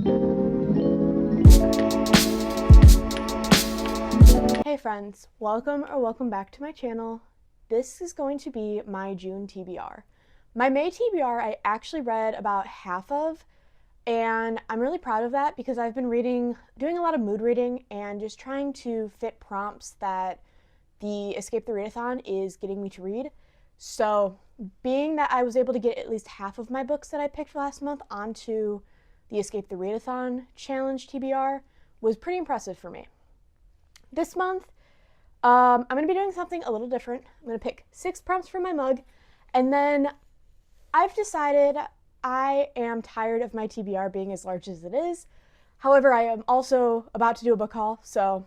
Hey friends, welcome back to my channel. This is going to be my June TBR. My May TBR I actually read about half of, and I'm really proud of that because I've been doing a lot of mood reading and just trying to fit prompts that the Escape the Readathon is getting me to read. So being that I was able to get at least half of my books that I picked last month onto the Escape the Readathon challenge TBR was pretty impressive for me. This month, I'm going to be doing something a little different. I'm going to pick 6 prompts from my mug, and then I've decided I am tired of my TBR being as large as it is. However, I am also about to do a book haul, so,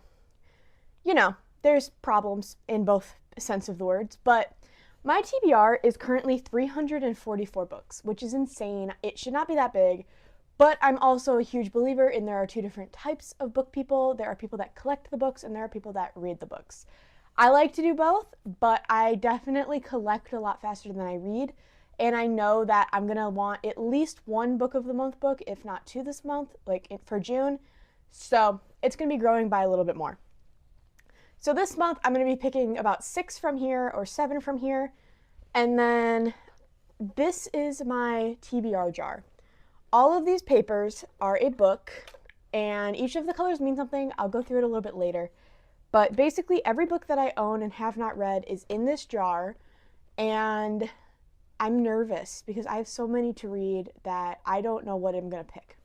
you know, there's problems in both sense of the words, but my TBR is currently 344 books, which is insane. It should not be that big. But I'm also a huge believer in there are 2 different types of book people. There are people that collect the books and there are people that read the books. I like to do both, but I definitely collect a lot faster than I read. And I know that I'm going to want at least 1 book of the month book, if not 2 this month, like for June. So it's going to be growing by a little bit more. So this month I'm going to be picking about 6 from here or 7 from here. And then this is my TBR jar. All of these papers are a book, and each of the colors mean something. I'll go through it a little bit later. But basically, every book that I own and have not read is in this jar, and I'm nervous because I have so many to read that I don't know what I'm going to pick.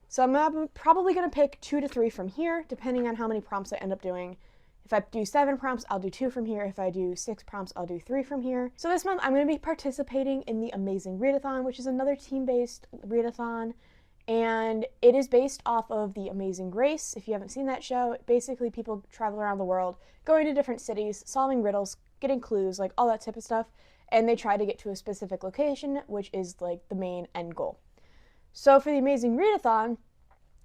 So I'm probably going to pick 2 to 3 from here, depending on how many prompts I end up doing. If I do 7 prompts, I'll do 2 from here. If I do 6 prompts, I'll do 3 from here. So this month, I'm going to be participating in the Amazing Readathon, which is another team-based readathon. And it is based off of The Amazing Race. If you haven't seen that show, basically people travel around the world, going to different cities, solving riddles, getting clues, like all that type of stuff. And they try to get to a specific location, which is like the main end goal. So for the Amazing Readathon,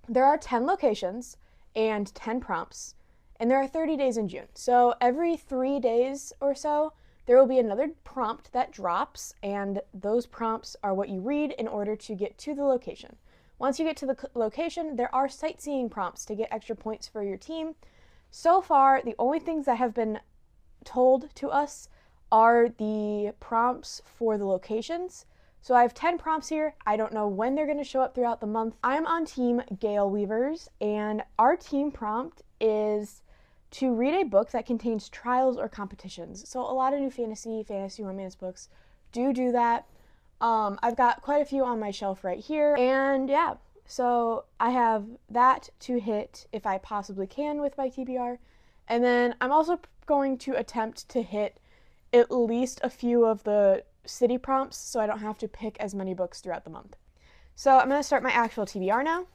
there are 10 locations and 10 prompts. And there are 30 days in June. So every 3 days or so, there will be another prompt that drops, and those prompts are what you read in order to get to the location. Once you get to the location, there are sightseeing prompts to get extra points for your team. So far, the only things that have been told to us are the prompts for the locations. So I have 10 prompts here. I don't know when they're going to show up throughout the month. I'm on Team Gale Weavers, and our team prompt is to read a book that contains trials or competitions. So a lot of new fantasy romance books do that. I've got quite a few on my shelf right here. And yeah, so I have that to hit if I possibly can with my TBR. And then I'm also going to attempt to hit at least a few of the city prompts so I don't have to pick as many books throughout the month. So I'm going to start my actual TBR now.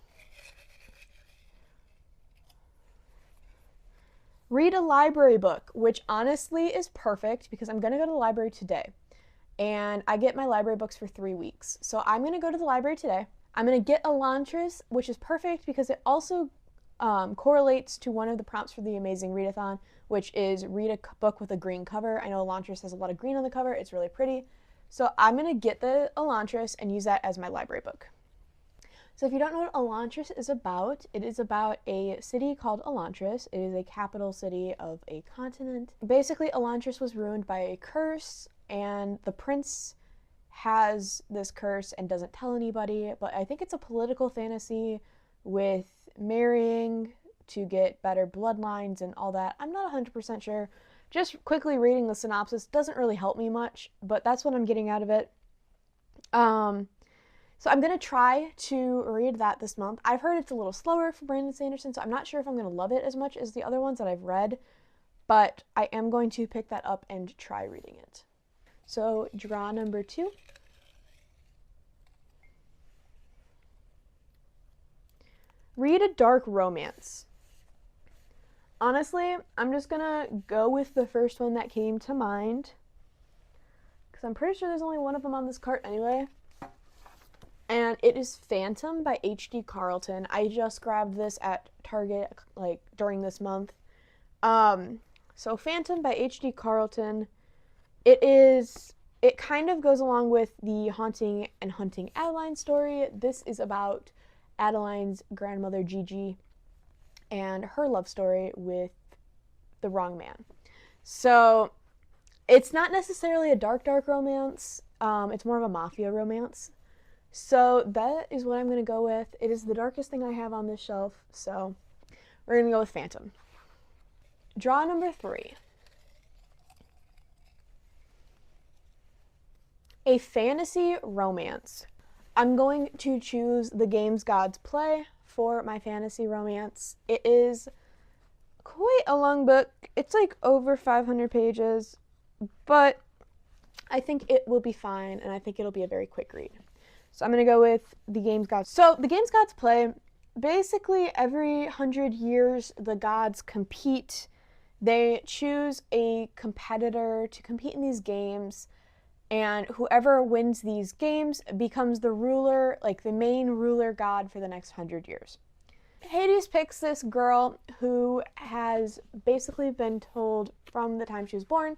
Read a library book, which honestly is perfect because I'm going to go to the library today. And I get my library books for 3 weeks. So I'm going to go to the library today. I'm going to get Elantris, which is perfect because it also correlates to one of the prompts for the Amazing Readathon, which is read a book with a green cover. I know Elantris has a lot of green on the cover. It's really pretty. So I'm going to get the Elantris and use that as my library book. So if you don't know what Elantris is about, it is about a city called Elantris. It is a capital city of a continent. Basically, Elantris was ruined by a curse, and the prince has this curse and doesn't tell anybody, but I think it's a political fantasy with marrying to get better bloodlines and all that. I'm not 100% sure. Just quickly reading the synopsis doesn't really help me much, but that's what I'm getting out of it. So I'm going to try to read that this month. I've heard it's a little slower for Brandon Sanderson, so I'm not sure if I'm going to love it as much as the other ones that I've read, but I am going to pick that up and try reading it. So draw number 2. Read a dark romance. Honestly, I'm just going to go with the first one that came to mind, because I'm pretty sure there's only one of them on this cart anyway. And it is Phantom by H.D. Carlton. I just grabbed this at Target like during this month. So Phantom by H.D. Carlton. It kind of goes along with the Haunting and Hunting Adeline story. This is about Adeline's grandmother Gigi and her love story with the wrong man. So it's not necessarily a dark romance. It's more of a mafia romance. So that is what I'm going to go with. It is the darkest thing I have on this shelf, so we're going to go with Phantom. Draw number 3. A fantasy romance. I'm going to choose The Games Gods Play for my fantasy romance. It is quite a long book. It's like over 500 pages, but I think it will be fine, and I think it'll be a very quick read. So I'm going to go with The Games Gods. So The Games Gods Play, basically every 100 years the gods compete. They choose a competitor to compete in these games, and whoever wins these games becomes the ruler, like the main ruler god for the next 100 years. Hades picks this girl who has basically been told from the time she was born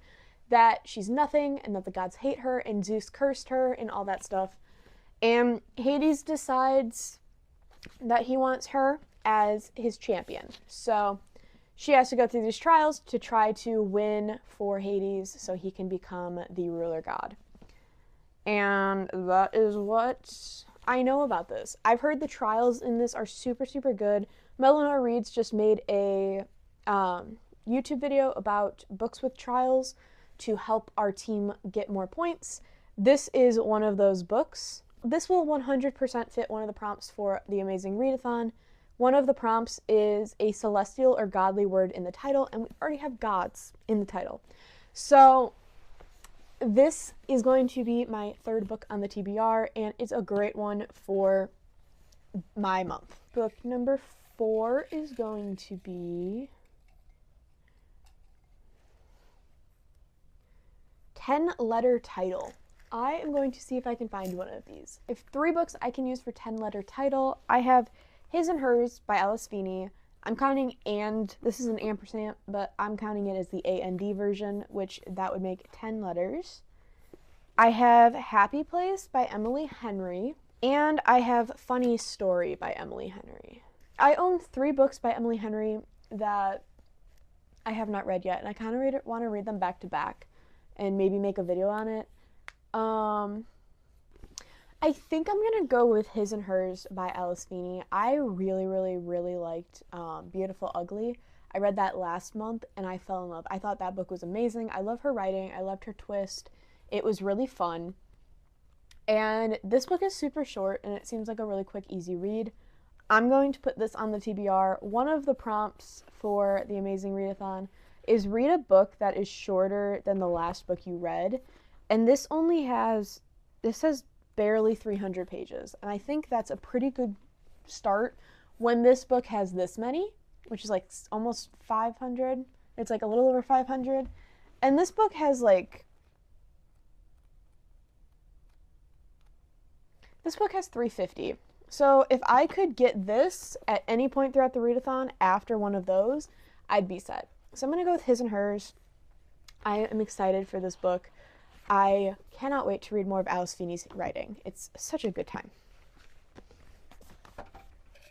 that she's nothing and that the gods hate her and Zeus cursed her and all that stuff. And Hades decides that he wants her as his champion. So she has to go through these trials to try to win for Hades so he can become the ruler god. And that is what I know about this. I've heard the trials in this are super, super good. Melanie Reads just made a YouTube video about books with trials to help our team get more points. This is one of those books. This will 100% fit one of the prompts for the Amazing Readathon. One of the prompts is a celestial or godly word in the title, and we already have gods in the title. So this is going to be my 3rd book on the TBR, and it's a great one for my month. Book number 4 is going to be 10-letter title. I am going to see if I can find one of these. If 3 books I can use for 10-letter title, I have His and Hers by Alice Feeney. I'm counting and, this is an ampersand, but I'm counting it as the AND version, which that would make 10 letters. I have Happy Place by Emily Henry, and I have Funny Story by Emily Henry. I own 3 books by Emily Henry that I have not read yet, and I kind of want to read them back to back and maybe make a video on it. I think I'm going to go with His and Hers by Alice Feeney. I really, really, really liked Beautiful Ugly. I read that last month and I fell in love. I thought that book was amazing. I love her writing. I loved her twist. It was really fun. And this book is super short and it seems like a really quick, easy read. I'm going to put this on the TBR. One of the prompts for the Amazing Readathon is read a book that is shorter than the last book you read. And this has barely 300 pages. And I think that's a pretty good start when this book has this many, which is like almost 500. It's like a little over 500. And this book has 350. So if I could get this at any point throughout the readathon after one of those, I'd be set. So I'm going to go with His and Hers. I am excited for this book. I cannot wait to read more of Alice Feeney's writing. It's such a good time.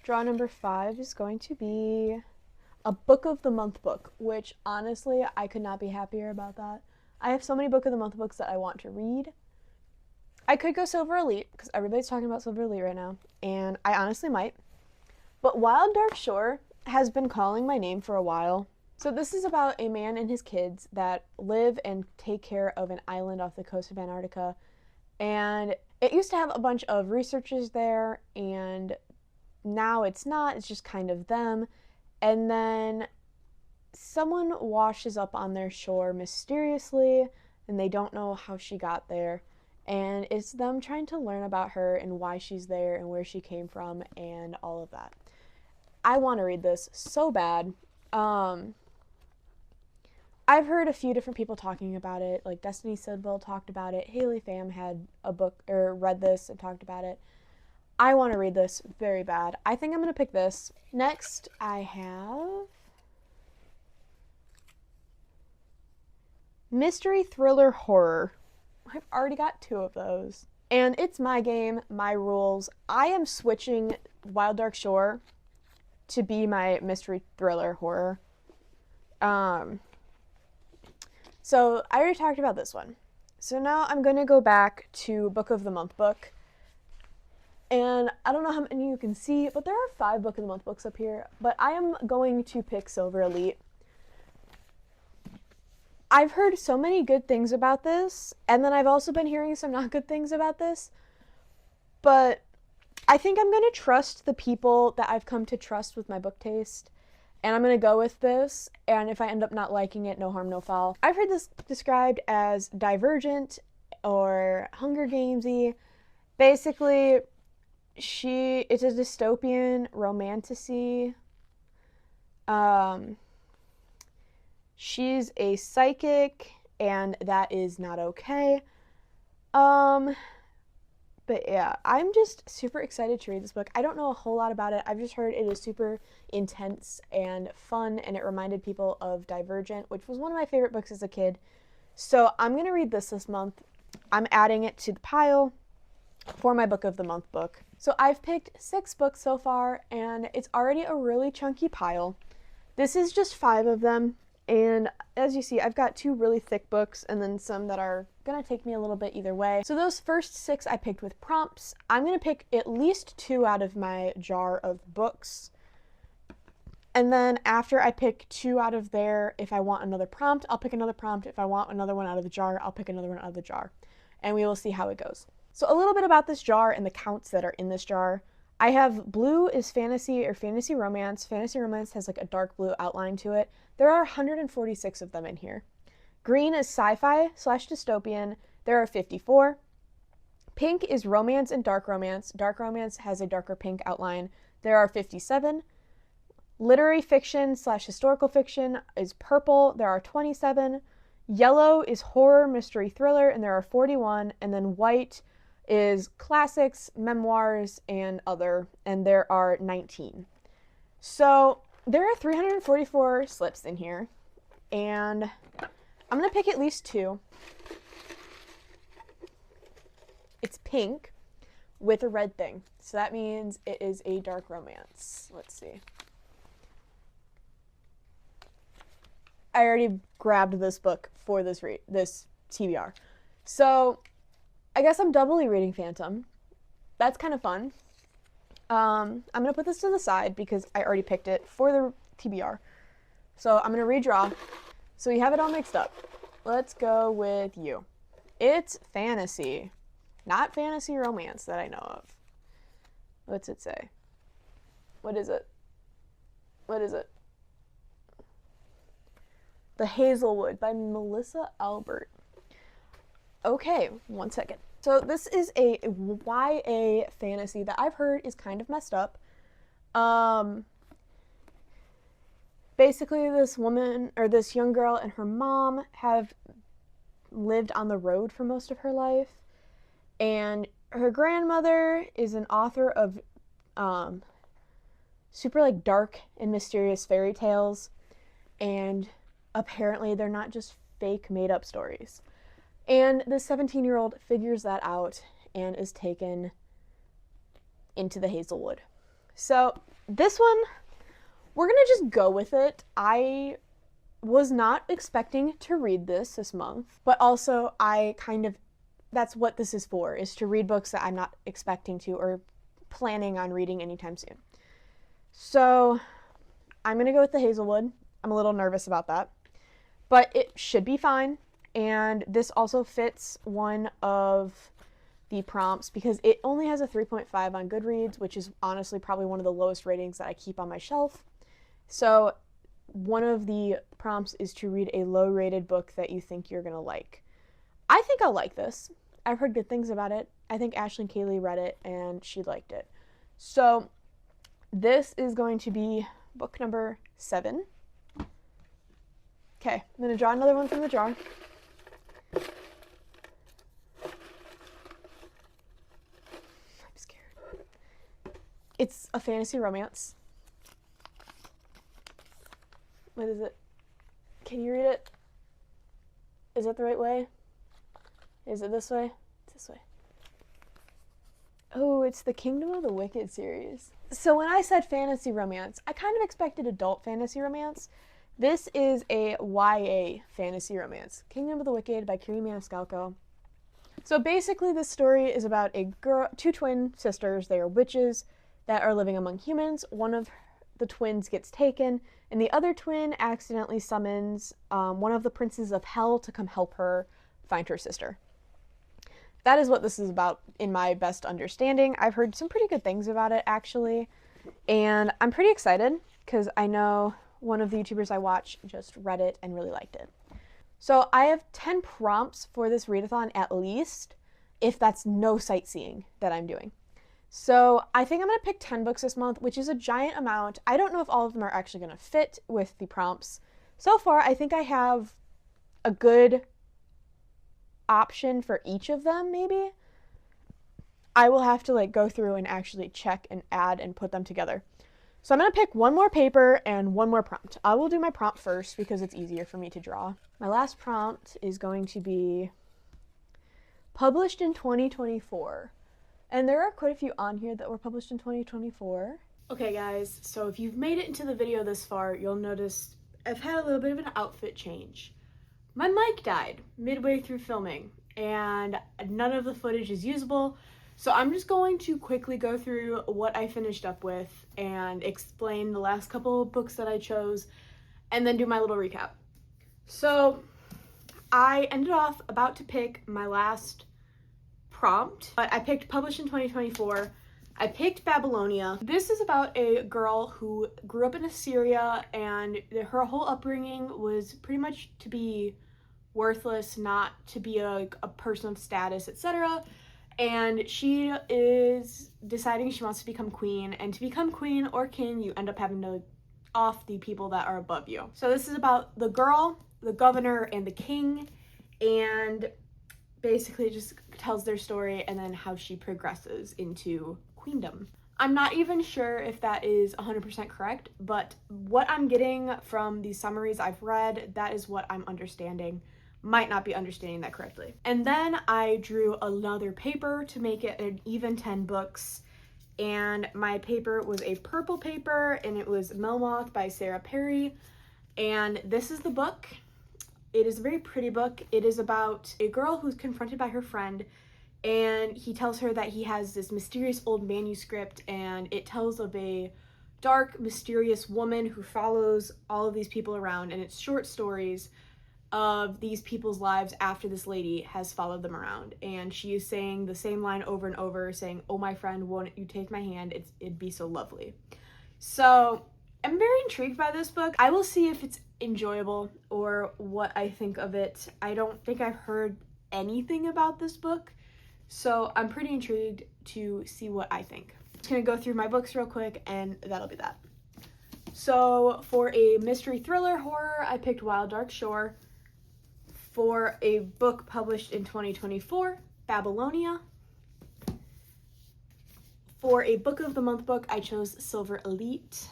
Draw number 5 is going to be a Book of the Month book, which honestly, I could not be happier about that. I have so many Book of the Month books that I want to read. I could go Silver Elite, because everybody's talking about Silver Elite right now, and I honestly might. But Wild Dark Shore has been calling my name for a while. So this is about a man and his kids that live and take care of an island off the coast of Antarctica. And it used to have a bunch of researchers there, and now it's not. It's just kind of them. And then someone washes up on their shore mysteriously, and they don't know how she got there. And it's them trying to learn about her and why she's there and where she came from and all of that. I want to read this so bad. I've heard a few different people talking about it, like Destiny Sidwell talked about it, Haley Pham had a book or read this and talked about it. I want to read this very bad. I think I'm going to pick this. Next, I have Mystery Thriller Horror. I've already got 2 of those. And it's my game, my rules. I am switching Wild Dark Shore to be my mystery thriller horror. So I already talked about this one. So now I'm going to go back to Book of the Month book. And I don't know how many you can see, but there are 5 Book of the Month books up here. But I am going to pick Silver Elite. I've heard so many good things about this, and then I've also been hearing some not good things about this. But I think I'm going to trust the people that I've come to trust with my book taste. And I'm going to go with this, and if I end up not liking it, no harm, no foul. I've heard this described as Divergent or Hunger Gamesy. Basically, it's a dystopian romantasy. She's a psychic, and that is not okay. But yeah, I'm just super excited to read this book. I don't know a whole lot about it. I've just heard it is super intense and fun, and it reminded people of Divergent, which was one of my favorite books as a kid. So I'm going to read this month. I'm adding it to the pile for my Book of the Month book. So I've picked 6 books so far, and it's already a really chunky pile. This is just 5 of them. And as you see, I've got 2 really thick books and then some that are going to take me a little bit either way. So those first 6 I picked with prompts. I'm going to pick at least 2 out of my jar of books. And then after I pick 2 out of there, if I want another prompt, I'll pick another prompt. If I want another one out of the jar, I'll pick another one out of the jar. And we will see how it goes. So a little bit about this jar and the counts that are in this jar. I have blue is fantasy or fantasy romance. Fantasy romance has like a dark blue outline to it. There are 146 of them in here. Green is sci-fi / dystopian. There are 54. Pink is romance and dark romance. Dark romance has a darker pink outline. There are 57. Literary fiction / historical fiction is purple. There are 27. Yellow is horror, mystery, thriller, and there are 41. And then white is classics, memoirs, and other, and there are 19. So there are 344 slips in here, and I'm going to pick at least 2. It's pink with a red thing, so that means it is a dark romance. Let's see. I already grabbed this book for this TBR. So I guess I'm doubly reading Phantom. That's kind of fun. I'm going to put this to the side because I already picked it for the TBR. So I'm going to redraw. So you have it all mixed up. Let's go with you. It's fantasy, not fantasy romance that I know of. What's it say? What is it? What is it? The Hazelwood by Melissa Albert. Okay, one second. So this is a YA fantasy that I've heard is kind of messed up. Basically, this woman, or this young girl and her mom have lived on the road for most of her life. And her grandmother is an author of super like dark and mysterious fairy tales. And apparently they're not just fake made up stories. And the 17-year-old figures that out and is taken into the Hazelwood. So this one, we're going to just go with it. I was not expecting to read this month, but also that's what this is for, is to read books that I'm not expecting to or planning on reading anytime soon. So I'm going to go with the Hazelwood. I'm a little nervous about that, but it should be fine. And this also fits one of the prompts because it only has a 3.5 on Goodreads, which is honestly probably one of the lowest ratings that I keep on my shelf. So one of the prompts is to read a low-rated book that you think you're going to like. I think I'll like this. I've heard good things about it. I think Ashley and Kaylee read it and she liked it. So this is going to be book number 7. Okay, I'm going to draw another one from the jar. I'm scared. It's a fantasy romance. What is it? Can you read it? Is that the right way? Is it this way? It's this way. Oh, it's the Kingdom of the Wicked series. So when I said fantasy romance, I kind of expected adult fantasy romance. This is a YA fantasy romance. Kingdom of the Wicked by Kiri Maniscalco. So basically this story is about two twin sisters. They are witches that are living among humans. One of the twins gets taken, and the other twin accidentally summons one of the princes of hell to come help her find her sister. That is what this is about in my best understanding. I've heard some pretty good things about it, actually, and I'm pretty excited because I know one of the YouTubers I watch just read it and really liked it. So I have 10 prompts for this readathon at least, if that's no sightseeing that I'm doing. So I think I'm going to pick 10 books this month, which is a giant amount. I don't know if all of them are actually going to fit with the prompts. So far, I think I have a good option for each of them, maybe. I will have to go through and actually check and add and put them together. So I'm going to pick one more paper and one more prompt. I will do my prompt first because it's easier for me to draw. My last prompt is going to be published in 2024. And there are quite a few on here that were published in 2024. Okay guys, so if you've made it into the video this far, you'll notice I've had a little bit of an outfit change. My mic died midway through filming and none of the footage is usable. So I'm just going to quickly go through what I finished up with and explain the last couple of books that I chose and then do my little recap. So I ended off about to pick my last prompt, but I picked published in 2024. I picked Babylonia. This is about a girl who grew up in Assyria and her whole upbringing was pretty much to be worthless, not to be a person of status, etc. And she is deciding she wants to become queen, and to become queen or king, you end up having to off the people that are above you. So this is about the girl, the governor, and the king, and basically just tells their story and then how she progresses into queendom. I'm not even sure if that is 100% correct, but what I'm getting from the summaries I've read, that is what I'm understanding. Might not be understanding that correctly. And then I drew another paper to make it an even 10 books. And my paper was a purple paper and it was Melmoth by Sarah Perry. And this is the book. It is a very pretty book. It is about a girl who's confronted by her friend and he tells her that he has this mysterious old manuscript and it tells of a dark, mysterious woman who follows all of these people around, and it's short stories of these people's lives after this lady has followed them around, and she is saying the same line over and over, saying, "Oh my friend, won't you take my hand? It'd be so lovely." So I'm very intrigued by this book. I will see if it's enjoyable or what I think of it. I don't think I've heard anything about this book, so I'm pretty intrigued to see what I think. I'm just gonna go through my books real quick and that'll be that. So for a mystery thriller horror, I picked Wild Dark Shore. For a book published in 2024, Babylonia. For a book of the month book, I chose Silver Elite.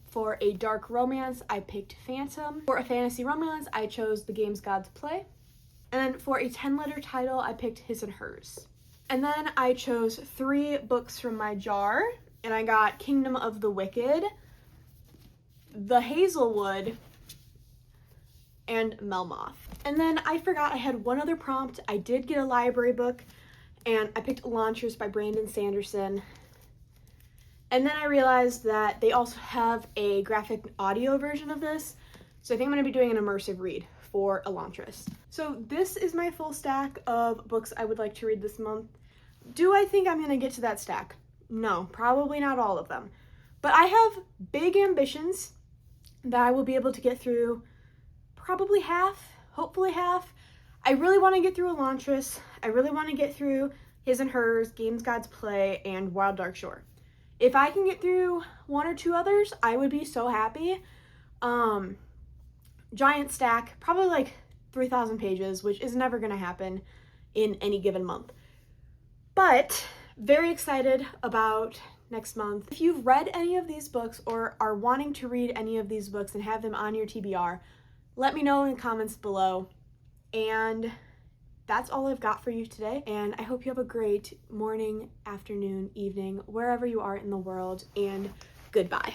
For a dark romance, I picked Phantom. For a fantasy romance, I chose The Games Gods Play. And then for a 10-letter title, I picked His and Hers. And then I chose 3 books from my jar, and I got Kingdom of the Wicked, The Hazelwood, and Melmoth. And then I forgot I had one other prompt. I did get a library book, and I picked Elantris by Brandon Sanderson. And then I realized that they also have a graphic audio version of this, so I think I'm going to be doing an immersive read for Elantris. So this is my full stack of books I would like to read this month. Do I think I'm going to get to that stack? No, probably not all of them. But I have big ambitions that I will be able to get through probably half, hopefully half. I really want to get through Elantris. I really want to get through His and Hers, Games Gods Play, and Wild Dark Shore. If I can get through 1 or 2 others, I would be so happy. Giant stack, probably 3,000 pages, which is never going to happen in any given month. But very excited about next month. If you've read any of these books or are wanting to read any of these books and have them on your TBR, let me know in the comments below. And that's all I've got for you today, and I hope you have a great morning, afternoon, evening, wherever you are in the world, and goodbye.